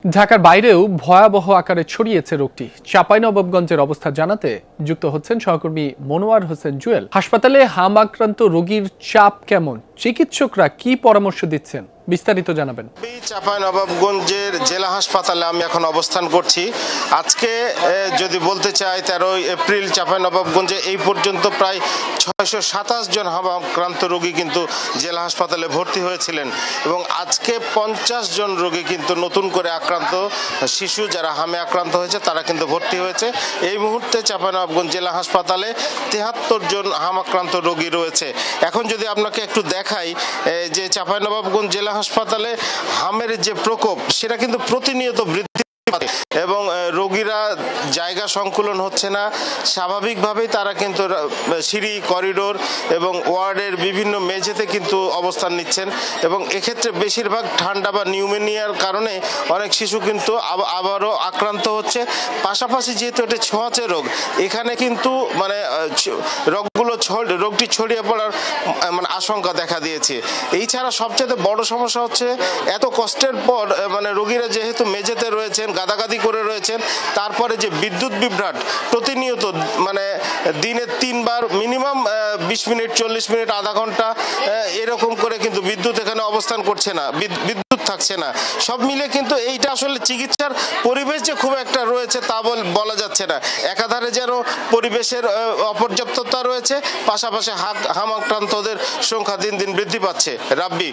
ঢাকার বাইরেও ভয়াবহ আকারে ছড়িয়েছে রোগটি। চাঁপাইনবাবগঞ্জের অবস্থা জানাতে যুক্ত হচ্ছেন সহকর্মী মনোয়ার হোসেন জুয়েল। হাসপাতালে হাম আক্রান্ত রোগীর চাপ কেমন, চিকিৎসকরা কি পরামর্শ দিচ্ছেন, বিস্তারিত জানাবেন। চাঁপাইনবাবগঞ্জের জেলা হাসপাতালে আমি এখন অবস্থান করছি। আজকে যদি বলতে চাই 13 এপ্রিল চাঁপাইনবাবগঞ্জে এই পর্যন্ত প্রায় 627 জন হাম আক্রান্ত রোগী কিন্তু জেলা হাসপাতালে ভর্তি হয়েছিলেন এবং আজকে 50 জন রোগী কিন্তু নতুন করে আক্রান্ত শিশু যারা হামে আক্রান্ত হয়েছে তারা কিন্তু ভর্তি হয়েছে। এই মুহূর্তে চাঁপাইনবাবগঞ্জ জেলা হাসপাতালে 73 জন হাম আক্রান্ত রোগী রয়েছে। এখন যদি আপনাকে একটু দেখাই যে চাঁপাইনবাবগঞ্জ জেলা হাসপাতালে হামের যে প্রকোপ সেটা কিন্তু প্রতিনিয়ত বৃদ্ধি এবং রোগীরা জায়গা সংকুলন হচ্ছে না। স্বাভাবিকভাবেই তারা কিন্তু সিঁড়ি, করিডোর এবং ওয়ার্ডের বিভিন্ন মেঝেতে কিন্তু অবস্থান নিচ্ছেন এবং এক্ষেত্রে বেশিরভাগ ঠান্ডা বা নিউমোনিয়ার কারণে অনেক শিশু কিন্তু আবারও আক্রান্ত হচ্ছে। পাশাপাশি যেহেতু এটা ছোঁয়াচে রোগ, এখানে কিন্তু মানে রোগটি ছড়িয়ে পড়ার মানে আশঙ্কা দেখা দিয়েছে। এই ছাড়া সবচেয়ে বড় সমস্যা হচ্ছে এত কষ্টের পর মানে রোগীরা যেহেতু মেঝেতে রয়েছেন, গাদাগাদি করে রয়েছেন, তারপরে যে বিদ্যুৎ বিভ্রাট প্রতিনিয়ত মানে দিনে 3 বার মিনিমাম 20 মিনিট, 40 মিনিট, আধা ঘন্টা এরকম করে কিন্তু বিদ্যুৎ এখানে অবস্থান করছে না, বিদ্যুৎ থাকছে না। সব মিলে কিন্তু এইটা আসলে চিকিৎসার পরিবেশ যে খুব একটা রয়েছে তা বলা যাচ্ছে না। একাধারে যেন পরিবেশের অপর্যাপ্ততা রয়েছে, পাশাপাশি হাম আক্রান্তদের সংখ্যা দিন দিন বৃদ্ধি পাচ্ছে। রাব্বি।